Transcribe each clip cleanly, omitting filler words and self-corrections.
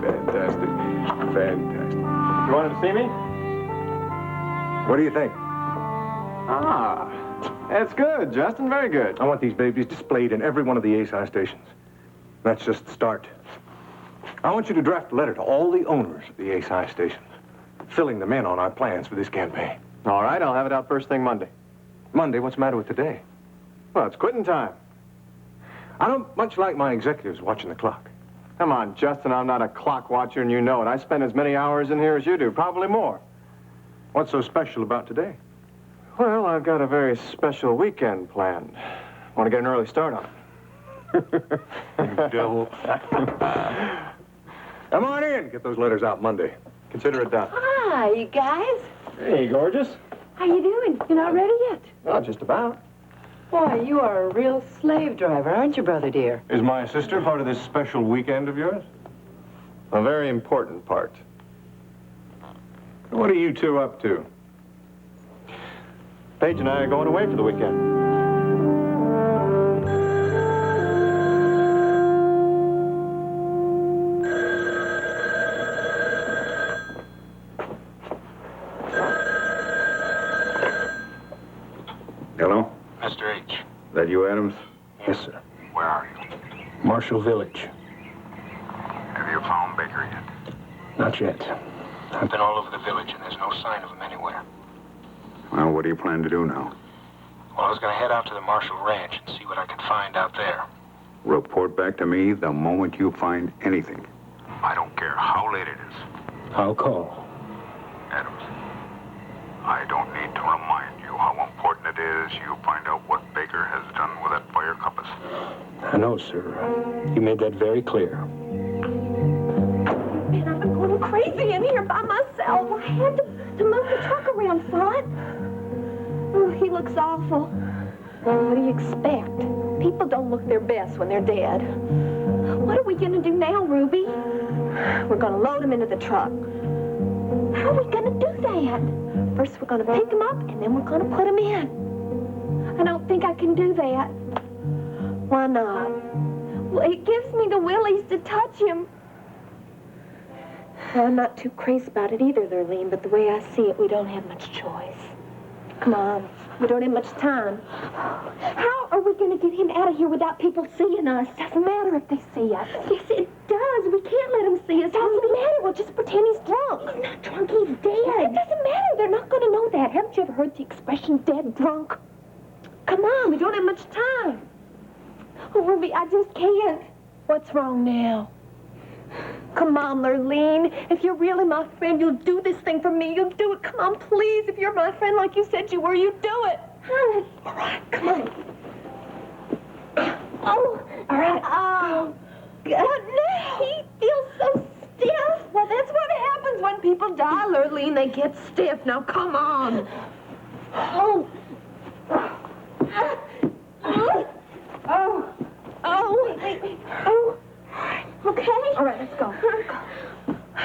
Fantastic. Fantastic. You wanted to see me? What do you think? Ah, that's good, Justin. Very good. I want these babies displayed in every one of the ASI stations. That's just the start. I want you to draft a letter to all the owners of the ASI stations, filling them in on our plans for this campaign. All right, I'll have it out first thing Monday. Monday? What's the matter with today? Well, it's quitting time. I don't much like my executives watching the clock. Come on, Justin, I'm not a clock watcher, and you know it. I spend as many hours in here as you do, probably more. What's so special about today? Well, I've got a very special weekend planned. Want to get an early start on it. You devil. Come on in. Get those letters out Monday. Consider it done. Hi, you guys. Hey, gorgeous. How you doing? You're not ready yet? Oh, just about. Boy, you are a real slave driver, aren't you, brother dear? Is my sister part of this special weekend of yours? A very important part. What are you two up to? Paige and I are going away for the weekend. Hello? Mr. H. Is that you, Adams? Yes, sir. Where are you? Marshall Village. Have you found Baker yet? Not yet. I've been all over the village, and there's no sign of him anywhere. Well, what do you plan to do now? Well, I was going to head out to the Marshall Ranch and see what I could find out there. Report back to me the moment you find anything. I don't care how late it is. I'll call. Adams, I don't need to remind you how important it is you find out what Baker has done with that fire compass. I know, sir. You made that very clear. Man, I've been going crazy in here by myself. I had to move the truck around, son. Oh, he looks awful. What do you expect? People don't look their best when they're dead. What are we going to do now, Ruby? We're going to load him into the truck. How are we going to do that? First, we're going to pick him up, and then we're going to put him in. I don't think I can do that. Why not? Well, it gives me the willies to touch him. Well, I'm not too crazy about it either, Lurleen, but the way I see it, we don't have much choice. Come on, we don't have much time. How are we going to get him out of here without people seeing us? Doesn't matter if they see us. Yes, it does. We can't let them see us. Doesn't matter. We'll just pretend he's drunk. He's not drunk. He's dead. It doesn't matter. They're not going to know that. Haven't you ever heard the expression dead drunk? Come on, we don't have much time. Oh, Ruby, I just can't. What's wrong now? Come on, Lurleen. If you're really my friend, you'll do this thing for me. You'll do it. Come on, please. If you're my friend like you said you were, you do it. All right, come on. Oh, all right. Oh, God, no. He feels so stiff. Well, that's what happens when people die, Lurleen. They get stiff. Now, come on. Oh. Oh. Oh. Wait. Oh. Okay? All right, let's go.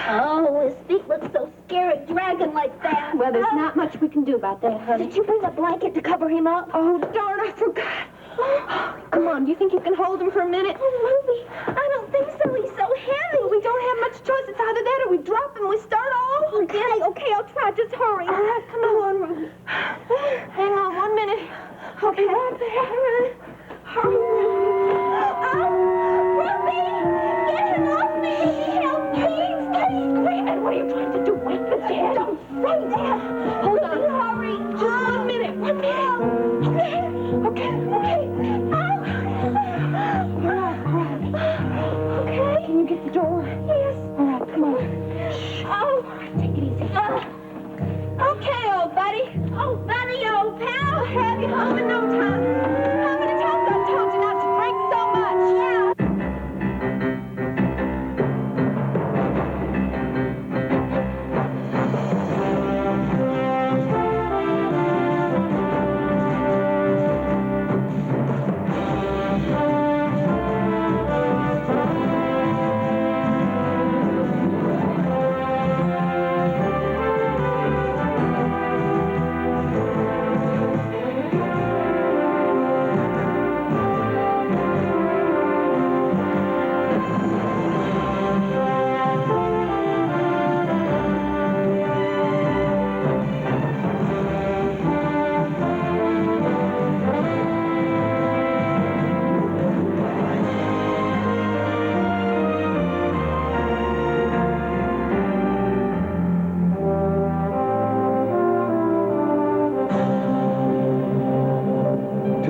Oh, his feet look so scared dragging like that. Well, there's not much we can do about that, honey. Did you bring a blanket to cover him up? Oh, darn, I forgot. Oh, come on, do you think you can hold him for a minute? Oh, Ruby, I don't think so. He's so heavy. We don't have much choice. It's either that or we drop him and we start all over again. Okay, I'll try. Just hurry. All right, come on, Ruby. Hang on 1 minute. Okay. Right there. Hurry. Oh, Ruby! Get him off me! Help, please! He's screaming! What are you trying to do? Wake the dead! Don't say that! Hold on. Hurry! Just 1 minute. 1 minute. Okay. All right. Okay. Can you get the door? Yes. All right, come on. Oh. All right, take it easy. Okay, old buddy. Old buddy, old pal. I'll have you home in no time. How many times I've told you not to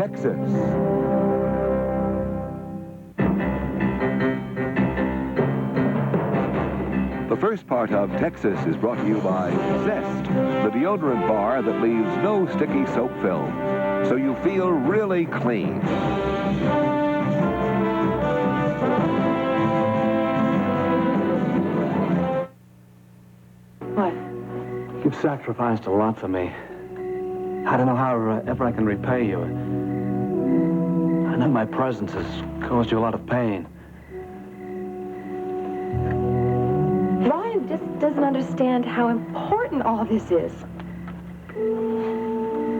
Texas. The first part of Texas is brought to you by Zest, the deodorant bar that leaves no sticky soap film, so you feel really clean. What? You've sacrificed a lot for me. I don't know how ever I can repay you. I know my presence has caused you a lot of pain. Ryan just doesn't understand how important all this is.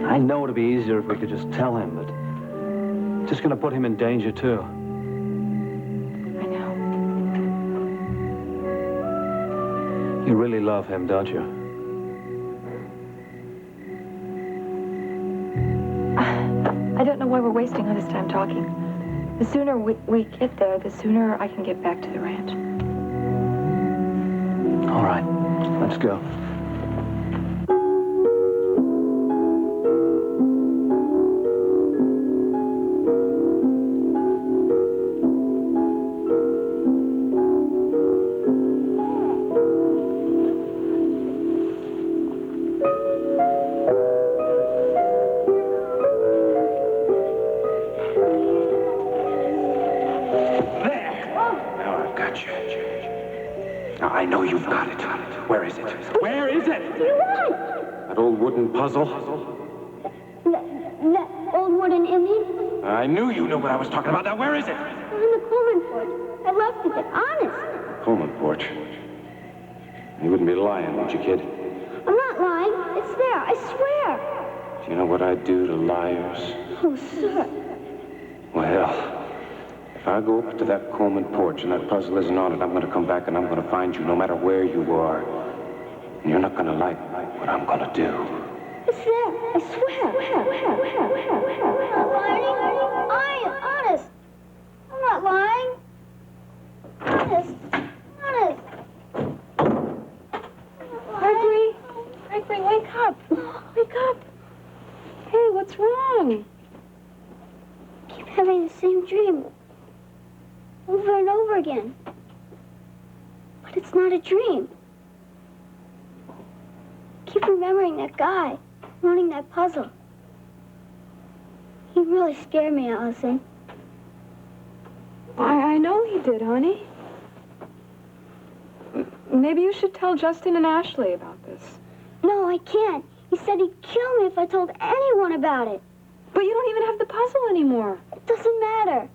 I know it'd be easier if we could just tell him, but it's just gonna put him in danger, too. I know. You really love him, don't you? I don't know why we're wasting all this time talking. The sooner we get there, the sooner I can get back to the ranch. All right, let's go. I know you've got it. Where is it? Where is it? You what? That old wooden puzzle. That old wooden Indian? I knew you knew what I was talking about. Now, where is it? On the Coleman porch. I left it there, honest. Coleman porch. You wouldn't be lying, would you, kid? I'm not lying. It's there, I swear. Do you know what I'd do to liars? Oh, sir. Well, if I go up to that Coleman porch and that puzzle isn't on it, I'm going to come back and I'm going to find you no matter where you are. And you're not going to like what I'm going to do. It's there, I swear. Honest. I'm not lying. Honest. Gregory, wake up. Wake up. Hey, what's wrong? I keep having the same dream. Over and over again. But it's not a dream. I keep remembering that guy, wanting that puzzle. He really scared me, Allison. I know he did, honey. Maybe you should tell Justin and Ashley about this. No, I can't. He said he'd kill me if I told anyone about it. But you don't even have the puzzle anymore. It doesn't matter.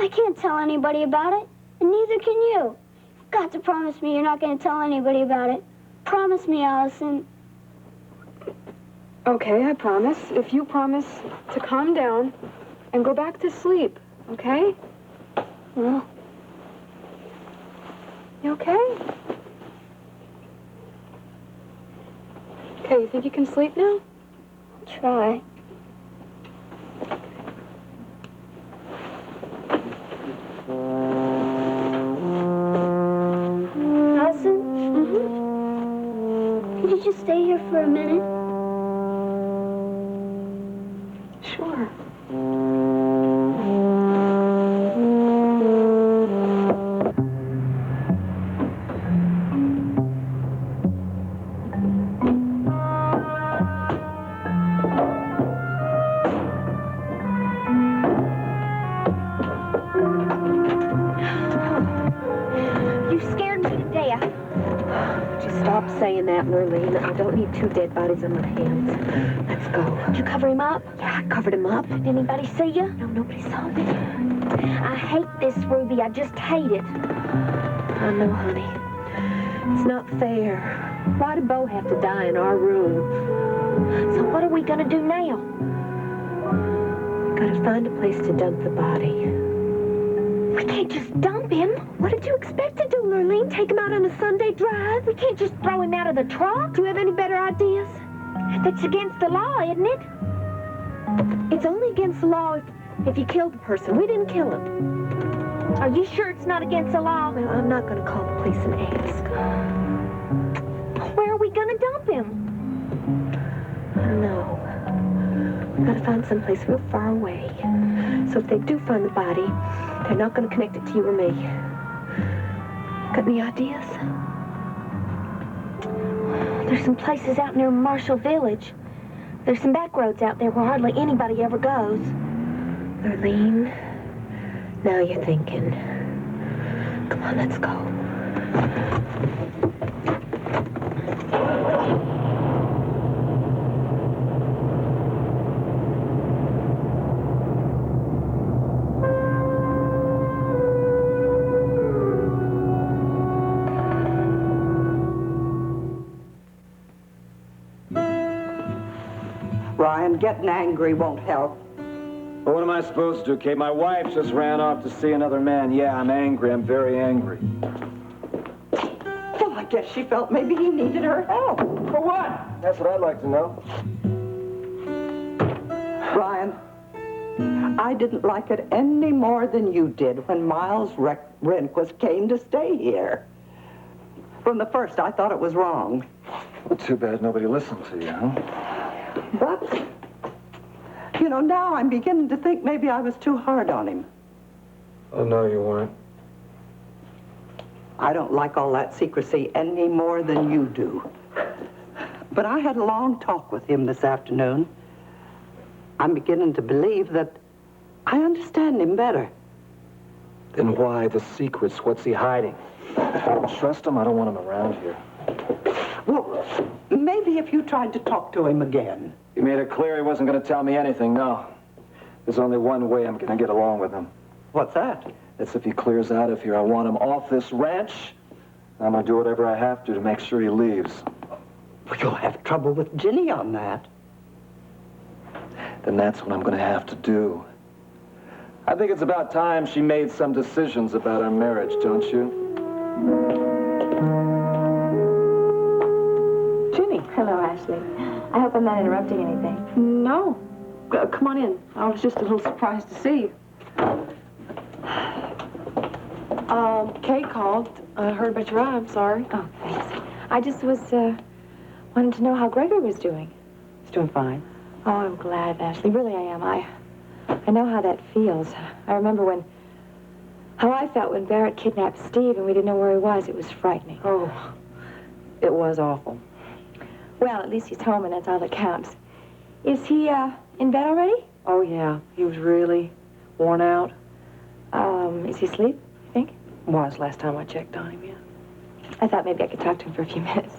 I can't tell anybody about it, and neither can you. You've got to promise me you're not going to tell anybody about it. Promise me, Allison. Okay, I promise. If you promise to calm down and go back to sleep, okay? Well, You okay? Okay, you think you can sleep now? I'll try. Allison? Could you just stay here for a minute? Sure. You scared me to death. Would you stop saying that, Lurleen? I don't need two dead bodies on my hands. Let's go. Did you cover him up? Yeah, I covered him up. Did anybody see you? No, nobody saw me. I hate this, Ruby. I just hate it. I know, honey. It's not fair. Why did Bo have to die in our room? So what are we gonna do now? Gotta find a place to dump the body. We can't just dump him. What did you expect to do, Lurleen? Take him out on a Sunday drive? We can't just throw him out of the truck. Do you have any better ideas? That's against the law, isn't it? It's only against the law if you killed the person. We didn't kill him. Are you sure it's not against the law? Well, I'm not gonna call the police and ask. Where are we gonna dump him? I don't know. We've got to find someplace real far away. So if they do find the body, they're not going to connect it to you or me. Got any ideas? There's some places out near Marshall Village. There's some back roads out there where hardly anybody ever goes. Darlene, now you're thinking. Come on, let's go. Ryan, getting angry won't help. Well, what am I supposed to do, Kate? My wife just ran off to see another man. Yeah, I'm angry. I'm very angry. Well, I guess she felt maybe he needed her help. For what? That's what I'd like to know. Ryan, I didn't like it any more than you did when Miles Rehnquist came to stay here. From the first, I thought it was wrong. Well, too bad nobody listened to you, huh? But, you know, now I'm beginning to think maybe I was too hard on him. Oh, no, you weren't. I don't like all that secrecy any more than you do. But I had a long talk with him this afternoon. I'm beginning to believe that I understand him better. Then why the secrets? What's he hiding? I don't trust him. I don't want him around here. Well, maybe if you tried to talk to him again. He made it clear he wasn't going to tell me anything, no. There's only one way I'm going to get along with him. What's that? That's if he clears out of here. I want him off this ranch. I'm going to do whatever I have to make sure he leaves. Well, you'll have trouble with Ginny on that. Then that's what I'm going to have to do. I think it's about time she made some decisions about our marriage, don't you? Ginny. Hello, Ashley. I hope I'm not interrupting anything. No. Come on in. I was just a little surprised to see you. Kate called. I heard about your eye. I'm sorry. Oh, thanks. I just was, wanting to know how Gregor was doing. He's doing fine. Oh, I'm glad, Ashley. Really, I am. I know how that feels. I remember how I felt when Barrett kidnapped Steve and we didn't know where he was. It was frightening. Oh, it was awful. Well, at least he's home, and that's all that counts. Is he, in bed already? Oh, yeah. He was really worn out. Is he asleep, you think? Was last time I checked on him, yeah. I thought maybe I could talk to him for a few minutes.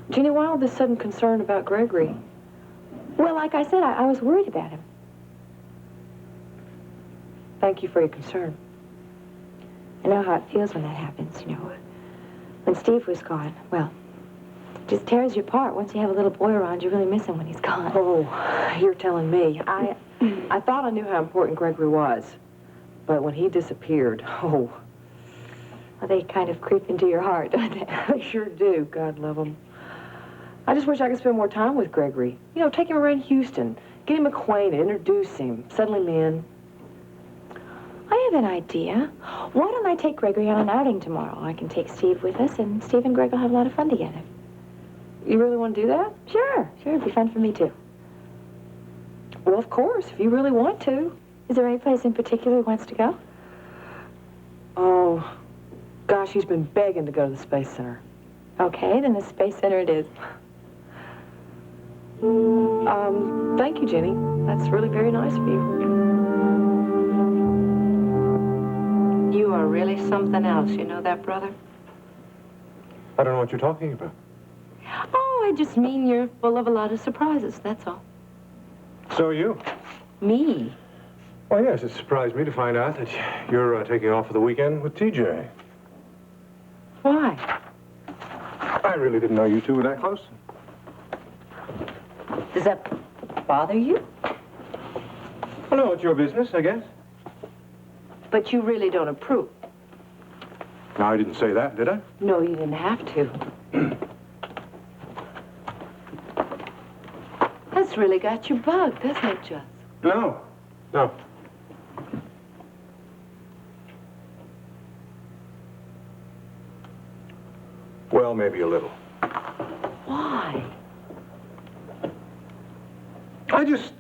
Ginny, why all this sudden concern about Gregory? Well, like I said, I was worried about him. Thank you for your concern. I know how it feels when that happens, you know. When Steve was gone, well, it just tears you apart. Once you have a little boy around, you really miss him when he's gone. Oh, you're telling me. I thought I knew how important Gregory was. But when he disappeared, oh. Well, they kind of creep into your heart, don't they? They sure do, God love them. I just wish I could spend more time with Gregory. You know, take him around Houston, get him acquainted, introduce him, settle him in. I have an idea. Why don't I take Gregory on an outing tomorrow? I can take Steve with us, and Steve and Greg will have a lot of fun together. You really want to do that? Sure, it'd be fun for me, too. Well, of course, if you really want to. Is there any place in particular he wants to go? Oh, gosh, he's been begging to go to the Space Center. Okay, then the Space Center it is. Thank you, Jenny. That's really very nice of you. You are really something else. You know that, brother? I don't know what you're talking about. Oh, I just mean you're full of a lot of surprises, that's all. So are you. Me? Well, yes, it surprised me to find out that you're taking off for the weekend with TJ. Why? I really didn't know you two were that close. Does that bother you? Well, no, it's your business, I guess. But you really don't approve. No, I didn't say that, did I? No, you didn't have to. That's really got you bugged, doesn't it, Jess? No. Well, maybe a little. Why? I just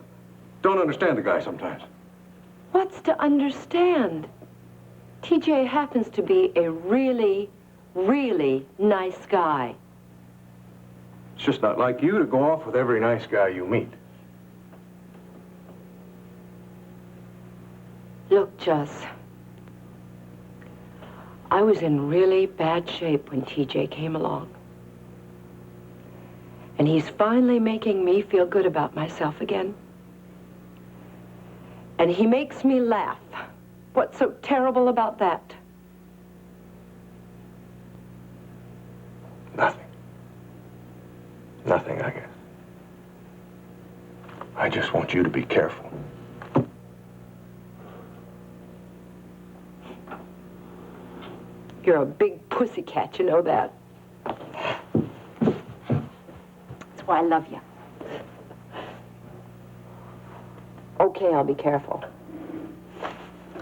don't understand the guy sometimes. What's to understand? TJ happens to be a really, really nice guy. It's just not like you to go off with every nice guy you meet. Look, Jess, I was in really bad shape when TJ came along. And he's finally making me feel good about myself again. And he makes me laugh. What's so terrible about that? Nothing. Nothing, I guess. I just want you to be careful. You're a big pussycat, you know that. That's why I love you. Okay, I'll be careful.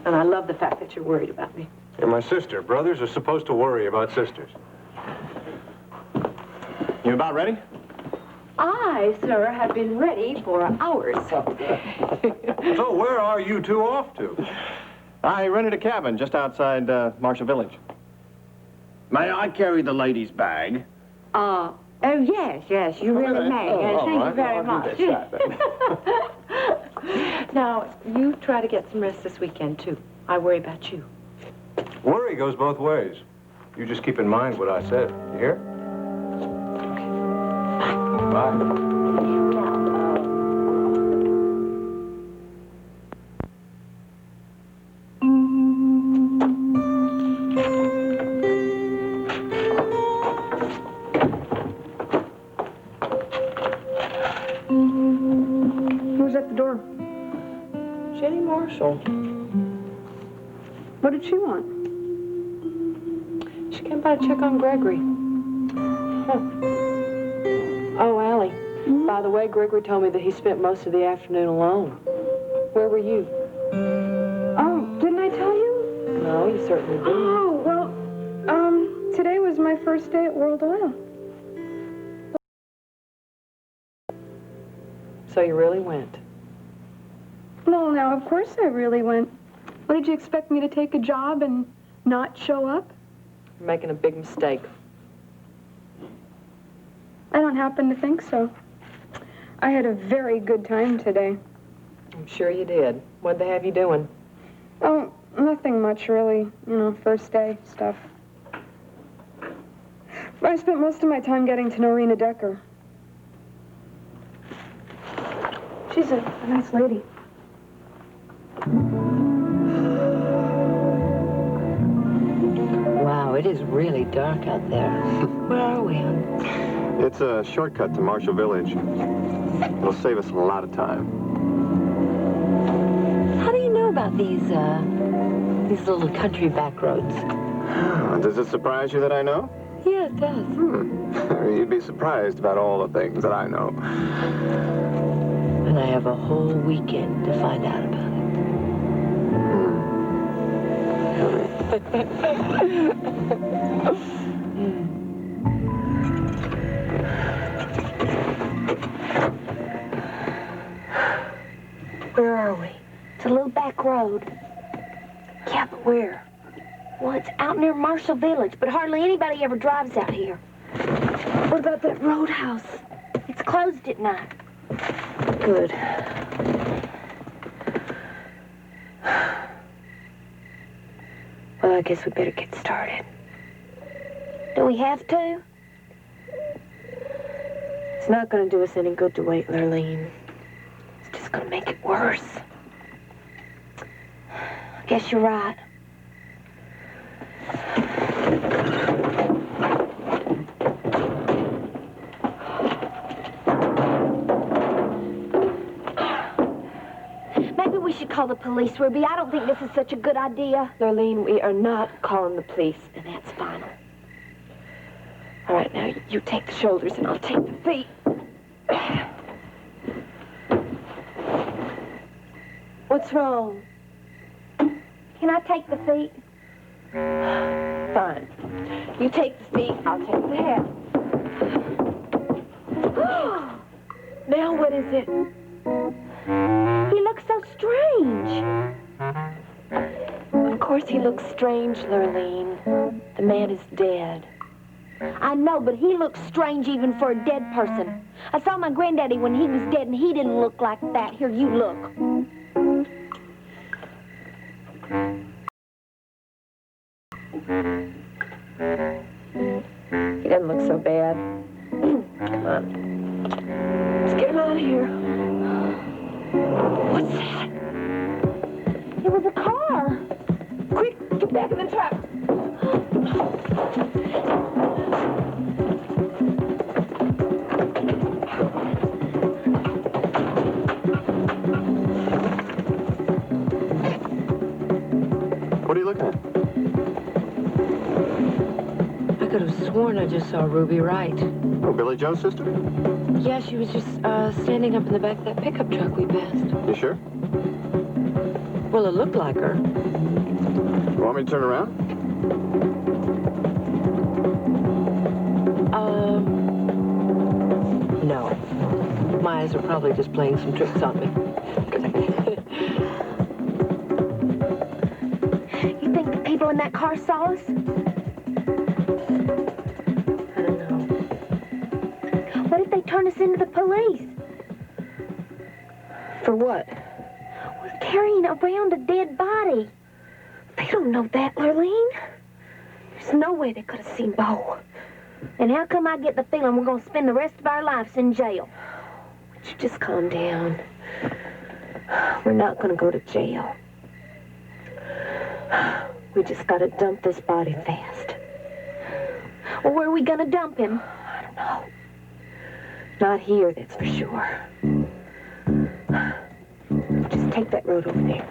And I love the fact that you're worried about me. You're my sister. Brothers are supposed to worry about sisters. You about ready? I, sir, have been ready for hours. So where are you two off to? I rented a cabin just outside Marshall Village. May I carry the lady's bag? Oh, yes, you really may. Thank you very much. Now, you try to get some rest this weekend, too. I worry about you. Worry goes both ways. You just keep in mind what I said. You hear? Bye. Who's at the door? Jenny Marshall. What did she want? She came by to check on Gregory. Huh. Oh, Allie. By the way, Gregory told me that he spent most of the afternoon alone. Where were you? Oh, didn't I tell you? No, you certainly didn't. Oh, well, today was my first day at World Oil. So you really went? Well, now, of course I really went. What, did you expect me to take a job and not show up? You're making a big mistake. I don't happen to think so. I had a very good time today. I'm sure you did. What'd they have you doing? Oh, nothing much, really. You know, first day stuff. I spent most of my time getting to know Rena Decker. She's a nice lady. Wow, it is really dark out there. Where are we? It's a shortcut to Marshall Village. It'll save us a lot of time. How do you know about these little country back roads? Does it surprise you that I know? Yeah, it does. You'd be surprised about all the things that I know. And I have a whole weekend to find out about it. Where are we? It's a little back road. Yeah, but where? Well, it's out near Marshall Village, but hardly anybody ever drives out here. What about that roadhouse? It's closed at night. Good. Well, I guess we better get started. Do we have to? It's not going to do us any good to wait, Lurleen. It's just going to make it worse. I guess you're right. Maybe we should call the police, Ruby. I don't think this is such a good idea. Lurleen, we are not calling the police, and that's final. All right, now you take the shoulders and I'll take the feet. What's wrong? Can I take the feet? Fine. You take the feet, I'll take the head. Now what is it? He looks so strange. Of course he looks strange, Lurleen. The man is dead. I know, but he looks strange even for a dead person. I saw my granddaddy when he was dead, and he didn't look like that. Here, you look. He doesn't look so bad. Come on. Let's get him out of here. What's that? It was a car. Quick, get back in the truck. What are you looking at? I could have sworn I just saw Ruby Wright. Oh, Billy Joe's sister? Yeah, she was just standing up in the back of that pickup truck we passed. You sure? Well, it looked like her. You want me to turn around? No. My eyes are probably just playing some tricks on me. You think the people in that car saw us? I don't know. What if they turn us into the police? For what? We're carrying around a dead body. They don't know that, Lurleen. There's no way they could have seen Bo. And how come I get the feeling we're going to spend the rest of our lives in jail? Would you just calm down? We're not going to go to jail. We just got to dump this body fast. Well, where are we going to dump him? I don't know. Not here, that's for sure. Just take that road over there.